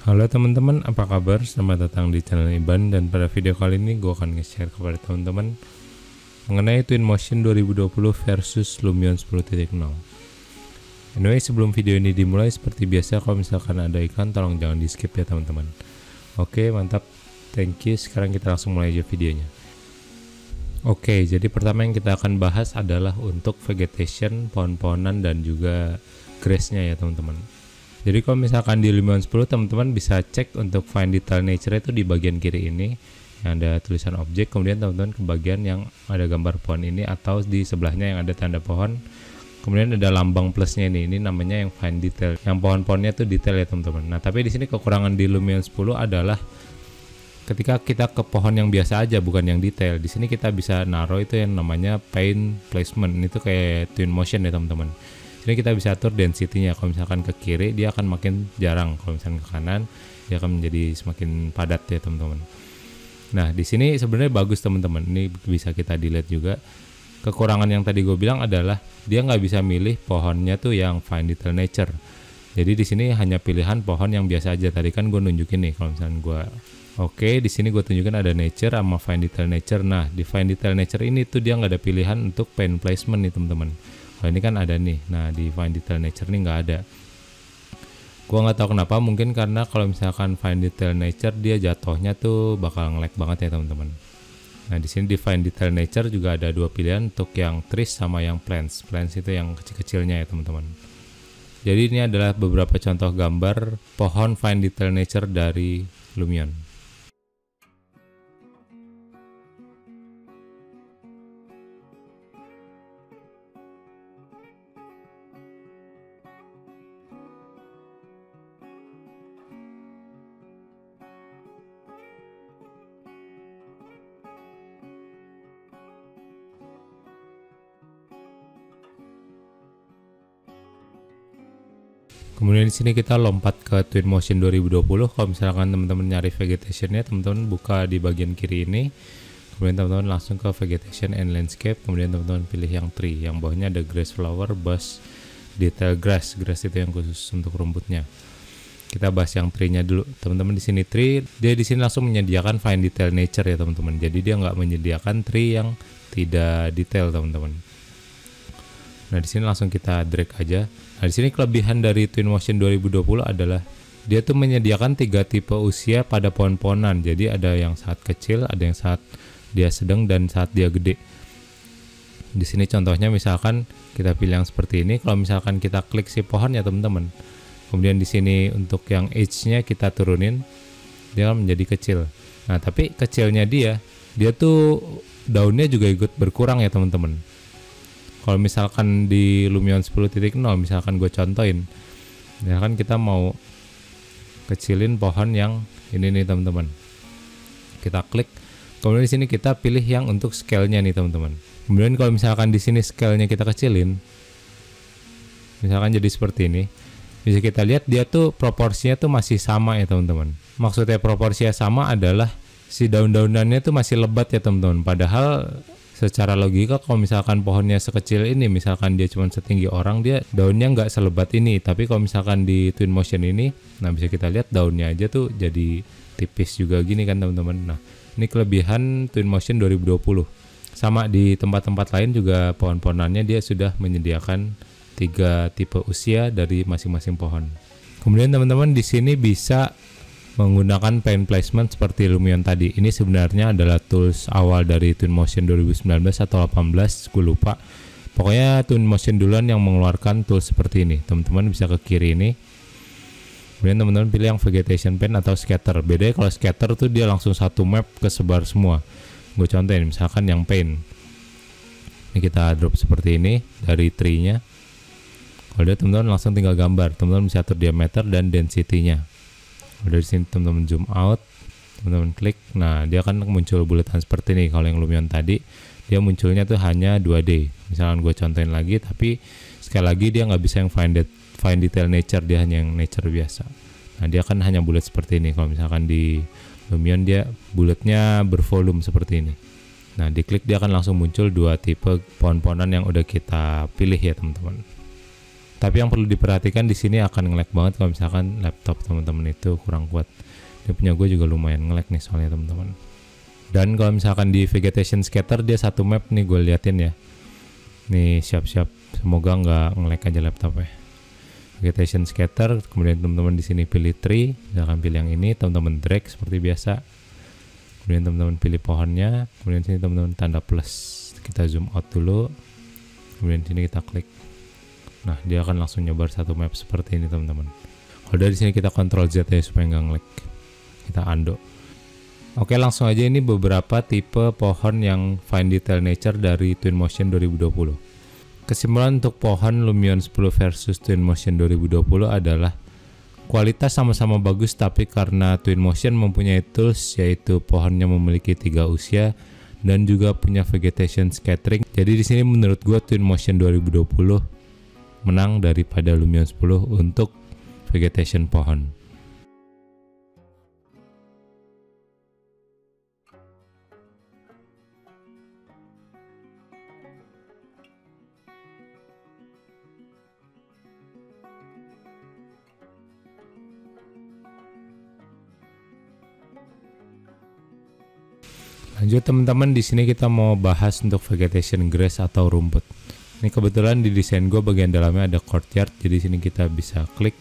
Halo teman-teman, apa kabar? Selamat datang di channel Iban, dan pada video kali ini gue akan nge-share kepada teman-teman mengenai Twinmotion 2020 versus Lumion 10.0. Anyway, sebelum video ini dimulai, seperti biasa kalau misalkan ada iklan tolong jangan di skip ya teman-teman. Oke, mantap, thank you. Sekarang kita langsung mulai aja videonya. Oke, jadi pertama yang kita akan bahas adalah untuk vegetation, pohon-pohonan dan juga grass-nya ya teman-teman. Jadi kalau misalkan di Lumion 10 teman-teman bisa cek untuk find detail nature itu di bagian kiri ini yang ada tulisan objek, kemudian teman-teman ke bagian yang ada gambar pohon ini atau di sebelahnya yang ada tanda pohon, kemudian ada lambang plusnya ini namanya yang find detail, yang pohon-pohonnya tuh detail ya teman-teman. Nah tapi di sini kekurangan di Lumion 10 adalah ketika kita ke pohon yang biasa aja bukan yang detail, di sini kita bisa naruh itu yang namanya paint placement, itu kayak Twinmotion ya teman-teman. Jadi kita bisa atur density-nya. Kalau misalkan ke kiri dia akan makin jarang, kalau misalkan ke kanan dia akan menjadi semakin padat ya teman-teman. Nah di sini sebenarnya bagus teman-teman, ini bisa kita dilihat juga. Kekurangan yang tadi gue bilang adalah dia nggak bisa milih pohonnya tuh yang find detail nature. Jadi di sini hanya pilihan pohon yang biasa aja. Tadi kan gue nunjukin nih kalau misalkan gue di sini gue tunjukin ada nature sama find detail nature. Nah di find detail nature ini tuh dia nggak ada pilihan untuk paint placement nih teman-teman. Kalau ini kan ada nih, nah di find detail nature ini nggak ada. Gua nggak tahu kenapa, mungkin karena kalau misalkan find detail nature dia jatuhnya tuh bakal nge-lag banget ya teman-teman. Nah di sini di find detail nature juga ada dua pilihan untuk yang trees sama yang plants. Plants itu yang kecil-kecilnya ya teman-teman. Jadi ini adalah beberapa contoh gambar pohon find detail nature dari Lumion. Kemudian di sini kita lompat ke Twinmotion 2020. Kalau misalkan teman-teman nyari vegetationnya, teman-teman buka di bagian kiri ini. Kemudian teman-teman langsung ke vegetation and landscape. Kemudian teman-teman pilih yang tree. Yang bawahnya ada grass flower, bush, detail grass. Grass itu yang khusus untuk rumputnya. Kita bahas yang tree-nya dulu. Teman-teman di sini tree, dia di sini langsung menyediakan find detail nature ya teman-teman. Jadi dia nggak menyediakan tree yang tidak detail teman-teman. Nah di sini langsung kita drag aja. Nah di sini kelebihan dari Twinmotion 2020 adalah dia tuh menyediakan 3 tipe usia pada pohon-pohonan. Jadi ada yang saat kecil, ada yang saat dia sedang, dan saat dia gede. Di sini contohnya misalkan kita pilih yang seperti ini. Kalau misalkan kita klik si pohon ya teman-teman. Kemudian di sini untuk yang age-nya kita turunin, dia menjadi kecil. Nah tapi kecilnya dia tuh daunnya juga ikut berkurang ya teman-teman. Kalau misalkan di Lumion 10.0 misalkan gue contohin, misalkan kita mau kecilin pohon yang ini nih teman-teman, kita klik, kemudian di sini kita pilih yang untuk scale-nya nih teman-teman. Kemudian kalau misalkan di sini scale-nya kita kecilin, misalkan jadi seperti ini, bisa kita lihat dia tuh proporsinya tuh masih sama ya teman-teman. Maksudnya proporsinya sama adalah si daun-daunannya tuh masih lebat ya teman-teman. Padahal secara logika kalau misalkan pohonnya sekecil ini, misalkan dia cuma setinggi orang, dia daunnya nggak selebat ini. Tapi kalau misalkan di Twinmotion ini, nah bisa kita lihat daunnya aja tuh jadi tipis juga gini kan teman-teman. Nah ini kelebihan Twinmotion 2020. Sama di tempat-tempat lain juga pohon-pohonannya dia sudah menyediakan 3 tipe usia dari masing-masing pohon. Kemudian teman-teman di sini bisa menggunakan paint placement seperti Lumion tadi. Ini sebenarnya adalah tools awal dari Twinmotion 2019 atau 18, gue lupa. Pokoknya Twinmotion duluan yang mengeluarkan tools seperti ini. Teman-teman bisa ke kiri ini. Kemudian teman-teman pilih yang vegetation paint atau scatter. Bedanya kalau scatter tuh dia langsung satu map kesebar semua. Gue contohin misalkan yang paint. Ini kita drop seperti ini dari tree-nya. Kalau dia teman-teman langsung tinggal gambar. Teman-teman bisa atur diameter dan density-nya. Dari sini teman-teman zoom out, teman-teman klik, nah dia akan muncul bulatan seperti ini. Kalau yang Lumion tadi dia munculnya tuh hanya 2D. Misalkan gue contohin lagi, tapi sekali lagi dia nggak bisa yang find detail nature, dia hanya yang nature biasa. Nah dia akan hanya bulat seperti ini. Kalau misalkan di Lumion dia bulatnya bervolume seperti ini. Nah diklik dia akan langsung muncul 2 tipe pohon-pohonan yang udah kita pilih ya teman-teman. Tapi yang perlu diperhatikan di sini akan nge-lag banget kalau misalkan laptop teman-teman itu kurang kuat. Dia punya gue juga lumayan nge-lag nih soalnya teman-teman. Dan kalau misalkan di vegetation scatter dia satu map nih, gue liatin ya. Nih siap-siap, semoga nggak nge-lag aja laptopnya. Vegetation scatter, kemudian teman-teman di sini pilih tree, misalkan pilih yang ini, teman-teman drag seperti biasa. Kemudian teman-teman pilih pohonnya, kemudian sini teman-teman tanda plus. Kita zoom out dulu. Kemudian sini kita klik. Nah, dia akan langsung nyebar satu map seperti ini teman-teman. Kalau dari sini kita Ctrl Z ya supaya nggak nge-lag. Kita undo. Oke, langsung aja ini beberapa tipe pohon yang Fine Detail Nature dari Twinmotion 2020. Kesimpulan untuk pohon Lumion 10 versus Twinmotion 2020 adalah kualitas sama-sama bagus, tapi karena Twinmotion mempunyai tools yaitu pohonnya memiliki 3 usia dan juga punya vegetation scattering. Jadi di sini menurut gua Twinmotion 2020 menang daripada Lumion 10 untuk vegetation pohon. Lanjut teman-teman, di sini kita mau bahas untuk vegetation grass atau rumput. Ini kebetulan di desain gue bagian dalamnya ada courtyard, jadi sini kita bisa klik.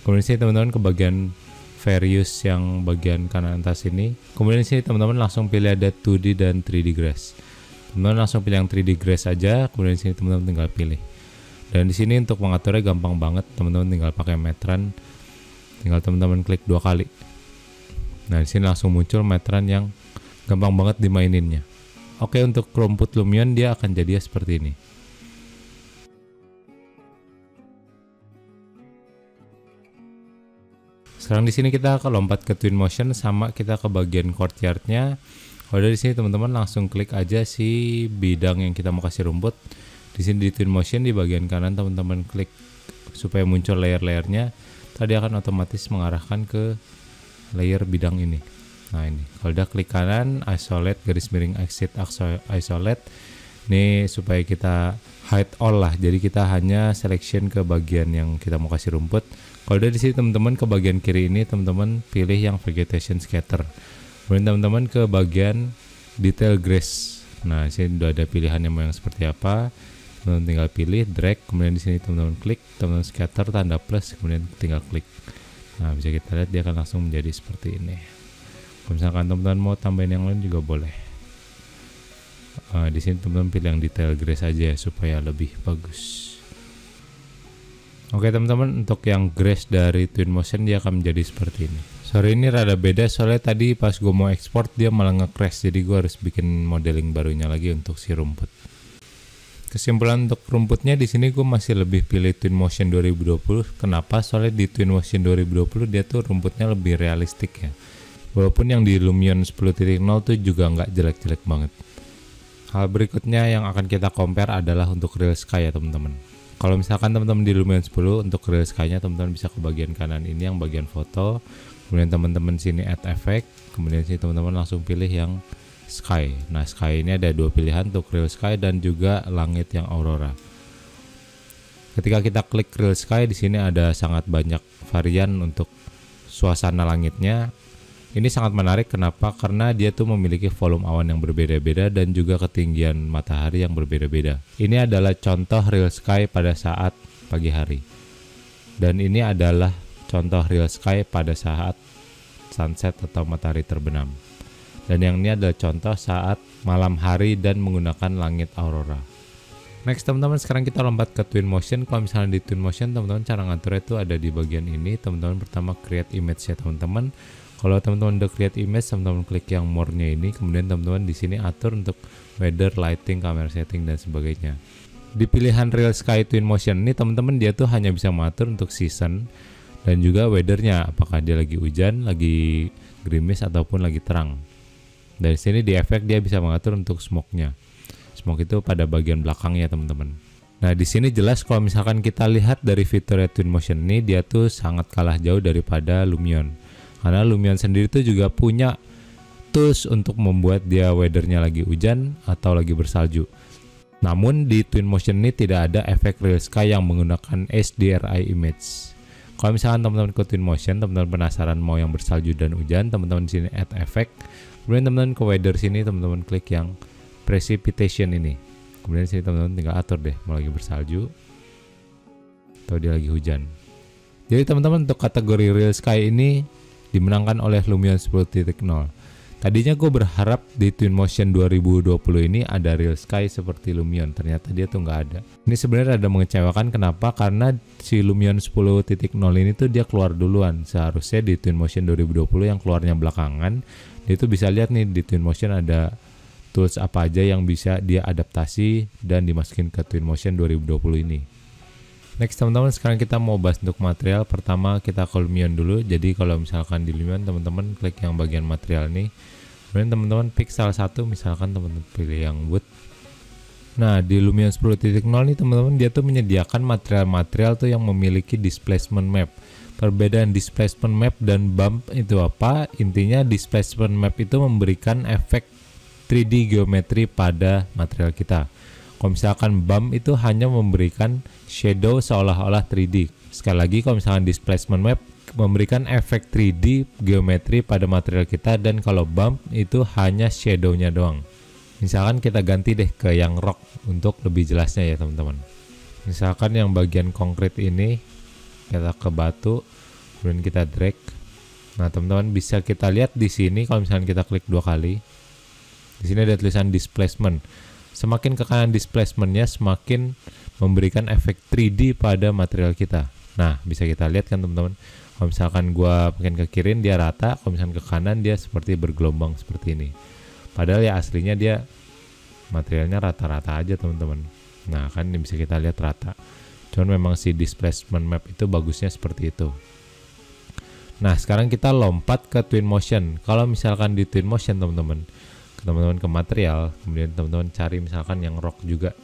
Kemudian sini teman-teman ke bagian various yang bagian kanan atas ini. Kemudian sini teman-teman langsung pilih ada 2D dan 3D grass. Teman-teman langsung pilih yang 3D grass aja, kemudian sini teman-teman tinggal pilih. Dan di sini untuk mengaturnya gampang banget, teman-teman tinggal pakai metran. Tinggal teman-teman klik 2 kali. Nah, di sini langsung muncul metran yang gampang banget dimaininnya. Oke, untuk rumput Lumion dia akan jadi seperti ini. Sekarang di sini kita lompat ke Twinmotion, sama kita ke bagian courtyardnya. Kalau dari sini teman-teman langsung klik aja si bidang yang kita mau kasih rumput. Di sini di Twinmotion di bagian kanan teman-teman klik supaya muncul layer-layernya. Tadi akan otomatis mengarahkan ke layer bidang ini. Nah ini, kalau udah klik kanan, isolate garis miring exit isolate. Ini supaya kita hide all lah. Jadi kita hanya selection ke bagian yang kita mau kasih rumput. Kalau dari sini teman-teman ke bagian kiri ini teman-teman pilih yang vegetation scatter. Kemudian teman-teman ke bagian detail grass. Nah, sini udah ada pilihannya mau yang seperti apa. Teman-teman tinggal pilih, drag, kemudian di sini teman-teman klik, teman-teman scatter tanda plus, kemudian tinggal klik. Nah, bisa kita lihat dia akan langsung menjadi seperti ini. Kalau misalkan teman-teman mau tambahin yang lain juga boleh. Di sini teman-teman pilih yang detail grass aja supaya lebih bagus. Oke teman-teman, untuk yang grass dari Twinmotion dia akan menjadi seperti ini. Sorry ini rada beda soalnya tadi pas gue mau ekspor dia malah nge-crash, jadi gue harus bikin modeling barunya lagi untuk si rumput. Kesimpulan untuk rumputnya di sini gue masih lebih pilih Twinmotion 2020. Kenapa? Soalnya di Twinmotion 2020 dia tuh rumputnya lebih realistik ya. Walaupun yang di Lumion 10.0 tuh juga nggak jelek-jelek banget. Hal berikutnya yang akan kita compare adalah untuk real sky ya teman-teman. Kalau misalkan teman-teman di Lumion 10 untuk real sky-nya teman-teman bisa ke bagian kanan ini yang bagian foto. Kemudian teman-teman sini add effect. Kemudian sini teman-teman langsung pilih yang sky. Nah sky ini ada 2 pilihan untuk real sky dan juga langit yang aurora. Ketika kita klik real sky di sini ada sangat banyak varian untuk suasana langitnya. Ini sangat menarik, kenapa? Karena dia tuh memiliki volume awan yang berbeda-beda dan juga ketinggian matahari yang berbeda-beda. Ini adalah contoh real sky pada saat pagi hari. Dan ini adalah contoh real sky pada saat sunset atau matahari terbenam. Dan yang ini adalah contoh saat malam hari dan menggunakan langit aurora. Next teman-teman, sekarang kita lompat ke Twinmotion. Kalau misalnya di Twinmotion teman-teman cara ngaturnya itu ada di bagian ini. Teman-teman pertama create image ya teman-teman. Kalau teman-teman udah create image, teman-teman klik yang more-nya ini, kemudian teman-teman di sini atur untuk weather, lighting, camera setting dan sebagainya. Di pilihan real sky Twinmotion ini teman-teman dia tuh hanya bisa mengatur untuk season dan juga weathernya, apakah dia lagi hujan, lagi gerimis ataupun lagi terang. Dari sini di efek dia bisa mengatur untuk smoke-nya. Smoke itu pada bagian belakangnya teman-teman. Nah di sini jelas kalau misalkan kita lihat dari fitur Twinmotion ini dia tuh sangat kalah jauh daripada Lumion. Karena Lumion sendiri tuh juga punya tools untuk membuat dia weathernya lagi hujan atau lagi bersalju. Namun di Twinmotion ini tidak ada efek real sky yang menggunakan HDRI image. Kalau misalkan teman-teman ke Twinmotion, teman-teman penasaran mau yang bersalju dan hujan, teman-teman di sini add effect. Kemudian teman-teman ke weather sini, teman-teman klik yang precipitation ini. Kemudian sini teman-teman tinggal atur deh, mau lagi bersalju atau dia lagi hujan. Jadi teman-teman untuk kategori real sky ini dimenangkan oleh Lumion 10.0. Tadinya gue berharap di Twinmotion 2020 ini ada real sky seperti Lumion, ternyata dia tuh nggak ada. Ini sebenarnya ada mengecewakan, kenapa? Karena si Lumion 10.0 ini tuh dia keluar duluan. Seharusnya di Twinmotion 2020 yang keluarnya belakangan, dia tuh bisa lihat nih di Twinmotion ada tools apa aja yang bisa dia adaptasi dan dimasukin ke Twinmotion 2020 ini. Next teman-teman, sekarang kita mau bahas untuk material. Pertama kita ke Lumion dulu. Jadi kalau misalkan di Lumion teman-teman klik yang bagian material nih. Kemudian teman-teman pick salah satu, misalkan teman-teman pilih yang wood. Nah di Lumion 10.0 nih teman-teman, dia tuh menyediakan material-material tuh yang memiliki displacement map. Perbedaan displacement map dan bump itu apa? Intinya displacement map itu memberikan efek 3D geometri pada material kita. Kalau misalkan bump itu hanya memberikan shadow seolah-olah 3D. Sekali lagi, kalau misalkan displacement map memberikan efek 3D geometri pada material kita, dan kalau bump itu hanya shadownya doang. Misalkan kita ganti deh ke yang rock untuk lebih jelasnya ya teman-teman. Misalkan yang bagian konkret ini kita ke batu, kemudian kita drag. Nah teman-teman bisa kita lihat di sini kalau misalkan kita klik 2 kali, di sini ada tulisan displacement. Semakin ke kanan displacementnya, semakin memberikan efek 3D pada material kita. Nah bisa kita lihat kan teman-teman, kalau misalkan gua makin ke kiri dia rata, kalau misalkan ke kanan dia seperti bergelombang seperti ini. Padahal ya aslinya dia materialnya rata-rata aja teman-teman. Nah kan ini bisa kita lihat rata. Cuman memang si displacement map itu bagusnya seperti itu. Nah sekarang kita lompat ke Twinmotion. Kalau misalkan di Twinmotion teman-teman ke material, kemudian teman-teman cari misalkan yang rock juga.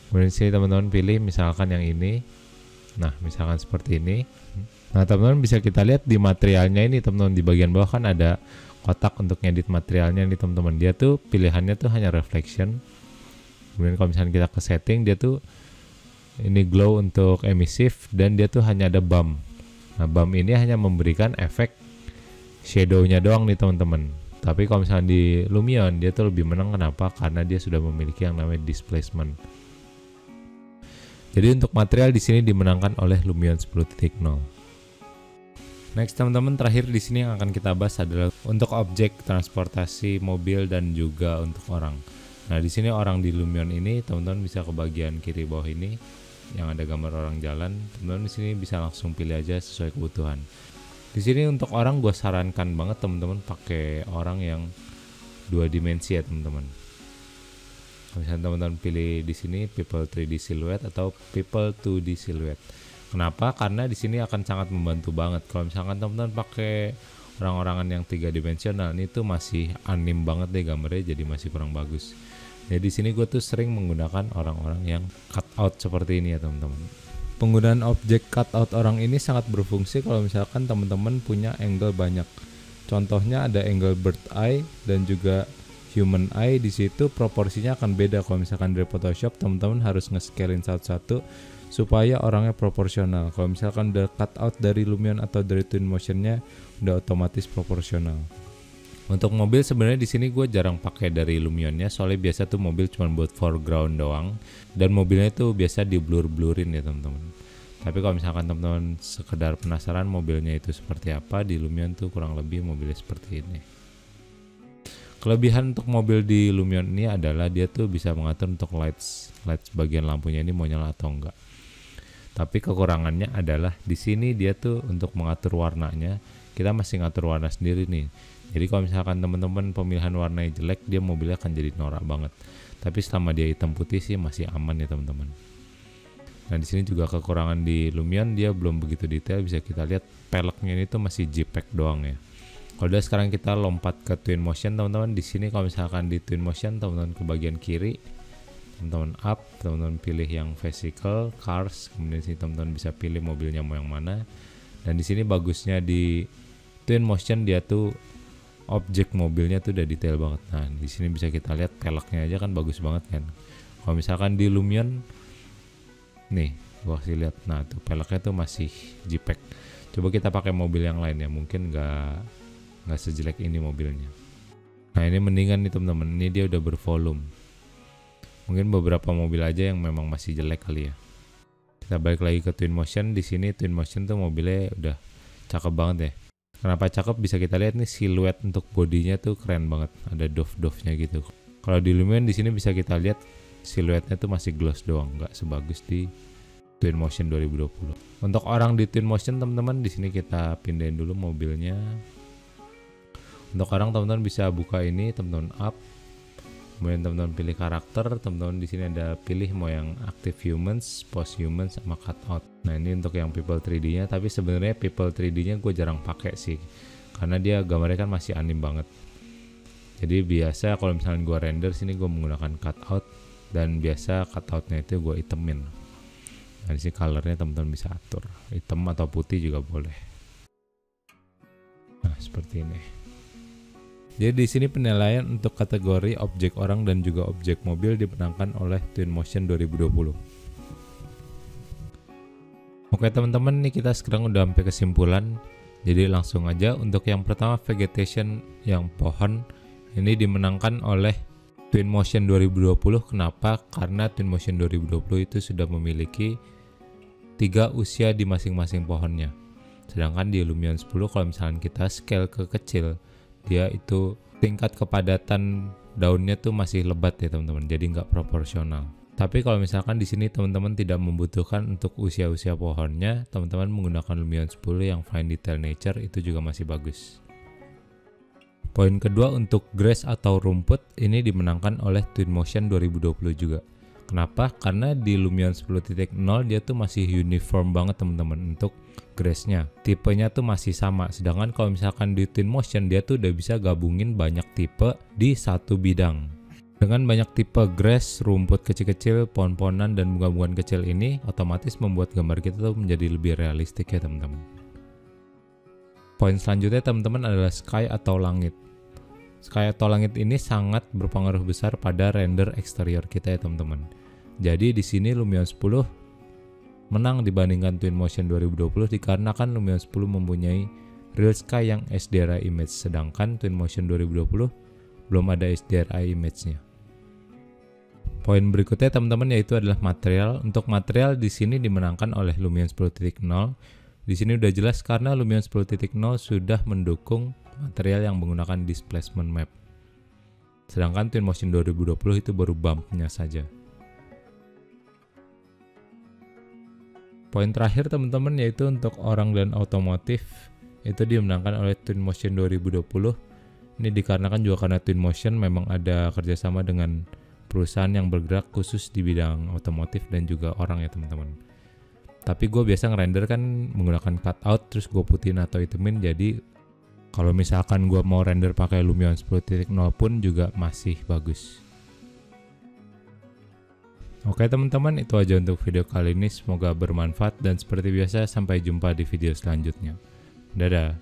Kemudian sini teman-teman pilih misalkan yang ini. Nah misalkan seperti ini. Nah teman-teman bisa kita lihat di materialnya ini teman-teman, di bagian bawah kan ada kotak untuk ngedit materialnya nih teman-teman. Dia tuh pilihannya tuh hanya reflection. Kemudian kalau misalkan kita ke setting, dia tuh ini glow untuk emissive, dan dia tuh hanya ada bump. Nah bump ini hanya memberikan efek shadownya doang nih teman-teman. Tapi kalau misalnya di Lumion dia tuh lebih menang, kenapa? Karena dia sudah memiliki yang namanya displacement. Jadi untuk material di sini dimenangkan oleh Lumion 10.0. Next teman-teman, terakhir di sini yang akan kita bahas adalah untuk objek transportasi mobil dan juga untuk orang. Nah di sini orang di Lumion ini teman-teman bisa ke bagian kiri bawah ini yang ada gambar orang jalan. Teman-teman di sini bisa langsung pilih aja sesuai kebutuhan. Di sini untuk orang gue sarankan banget teman-teman pakai orang yang 2 dimensi ya teman-teman. Misalnya teman-teman pilih di sini people 3D silhouette atau people 2D silhouette. Kenapa? Karena di sini akan sangat membantu banget. Kalau misalkan teman-teman pakai orang-orangan yang 3 dimensional, ini tuh masih anim banget deh gambarnya, jadi masih kurang bagus. Jadi di sini gue tuh sering menggunakan orang-orang yang cut out seperti ini ya teman-teman. Penggunaan objek cutout orang ini sangat berfungsi kalau misalkan teman-teman punya angle banyak. Contohnya ada angle bird eye dan juga human eye. Di situ proporsinya akan beda. Kalau misalkan dari Photoshop teman-teman harus nge-scalein satu-satu supaya orangnya proporsional. Kalau misalkan udah cutout dari Lumion atau dari Twinmotion-nya udah otomatis proporsional. Untuk mobil sebenarnya di sini gue jarang pakai dari Lumionnya, soalnya biasa tuh mobil cuma buat foreground doang, dan mobilnya tuh biasa di blur-blurin ya teman-teman. Tapi kalau misalkan teman-teman sekedar penasaran mobilnya itu seperti apa, di Lumion tuh kurang lebih mobilnya seperti ini. Kelebihan untuk mobil di Lumion ini adalah dia tuh bisa mengatur untuk lights bagian lampunya ini mau nyala atau enggak. Tapi kekurangannya adalah di sini dia tuh untuk mengatur warnanya, kita masih ngatur warna sendiri nih. Jadi kalau misalkan teman-teman pemilihan warnanya jelek, dia mobilnya akan jadi norak banget. Tapi selama dia hitam putih sih masih aman ya teman-teman. Nah di sini juga kekurangan di Lumion, dia belum begitu detail. Bisa kita lihat peleknya ini tuh masih JPEG doang ya. Kalau udah sekarang kita lompat ke Twinmotion teman-teman. Di sini kalau misalkan di Twinmotion teman-teman ke bagian kiri, teman-teman up, teman-teman pilih yang vehicle, cars, kemudian sini teman-teman bisa pilih mobilnya mau yang mana. Dan di sini bagusnya di Twinmotion dia tuh objek mobilnya tuh udah detail banget. Nah di sini bisa kita lihat peleknya aja kan bagus banget kan. Kalau misalkan di Lumion nih gua kasih lihat, nah tuh peleknya tuh masih JPEG. Coba kita pakai mobil yang lain ya, mungkin nggak sejelek ini mobilnya. Nah ini mendingan nih teman-teman, ini dia udah bervolume. Mungkin beberapa mobil aja yang memang masih jelek kali ya. Kita balik lagi ke Twinmotion. Di sini Twinmotion tuh mobilnya udah cakep banget ya. Kenapa cakep? Bisa kita lihat nih siluet untuk bodinya tuh keren banget, ada dove-dove-nya gitu. Kalau di Lumion di sini bisa kita lihat siluetnya tuh masih gloss doang, nggak sebagus di Twinmotion 2020. Untuk orang di Twinmotion teman-teman, di sini kita pindahin dulu mobilnya. Untuk orang teman-teman bisa buka ini, teman-teman up, kemudian teman-teman pilih karakter, teman-teman di sini ada pilih mau yang active humans, post humans, sama cutout. Nah ini untuk yang people 3D-nya, tapi sebenarnya people 3D-nya gue jarang pakai sih, karena dia gambarnya kan masih anim banget. Jadi biasa kalau misalnya gue render sini gue menggunakan cutout, dan biasa cutoutnya itu gue itemin. Nah di sini colornya teman-teman bisa atur, hitam atau putih juga boleh. Nah seperti ini. Jadi di sini penilaian untuk kategori objek orang dan juga objek mobil dimenangkan oleh Twinmotion 2020. Oke teman-teman, nih kita sekarang udah sampai kesimpulan. Jadi langsung aja untuk yang pertama vegetation yang pohon ini dimenangkan oleh Twinmotion 2020. Kenapa? Karena Twinmotion 2020 itu sudah memiliki 3 usia di masing-masing pohonnya. Sedangkan di Lumion 10 kalau misalnya kita scale ke kecil, dia itu tingkat kepadatan daunnya tuh masih lebat ya teman-teman, jadi nggak proporsional. Tapi kalau misalkan di sini teman-teman tidak membutuhkan untuk usia-usia pohonnya, teman-teman menggunakan Lumion 10 yang Fine Detail Nature itu juga masih bagus. Poin kedua untuk grass atau rumput ini dimenangkan oleh Twinmotion 2020 juga. Kenapa? Karena di Lumion 10.0 dia tuh masih uniform banget teman-teman untuk grass-nya. Tipenya tuh masih sama. Sedangkan kalau misalkan di Twinmotion dia tuh udah bisa gabungin banyak tipe di satu bidang. Dengan banyak tipe grass, rumput kecil-kecil, pohon-pohonan dan bunga-bunga kecil ini otomatis membuat gambar kita tuh menjadi lebih realistik ya teman-teman. Poin selanjutnya teman-teman adalah sky atau langit. Sky atau langit ini sangat berpengaruh besar pada render eksterior kita ya teman-teman. Jadi di sini Lumion 10 menang dibandingkan Twinmotion 2020 dikarenakan Lumion 10 mempunyai real sky yang HDRI image, sedangkan Twinmotion 2020 belum ada HDRI image-nya. Poin berikutnya teman-teman yaitu adalah material. Untuk material di sini dimenangkan oleh Lumion 10.0. Di sini udah jelas karena Lumion 10.0 sudah mendukung material yang menggunakan displacement map. Sedangkan Twinmotion 2020 itu baru bumpnya saja. Poin terakhir teman-teman yaitu untuk orang dan otomotif itu dimenangkan oleh Twinmotion 2020. Ini dikarenakan juga karena Twinmotion memang ada kerjasama dengan perusahaan yang bergerak khusus di bidang otomotif dan juga orang ya teman-teman. Tapi gue biasa ngerender kan menggunakan cutout terus gue putihin atau hitamin, jadi kalau misalkan gue mau render pakai Lumion 10.0 pun juga masih bagus. Oke teman-teman, itu aja untuk video kali ini. Semoga bermanfaat dan seperti biasa sampai jumpa di video selanjutnya. Dadah.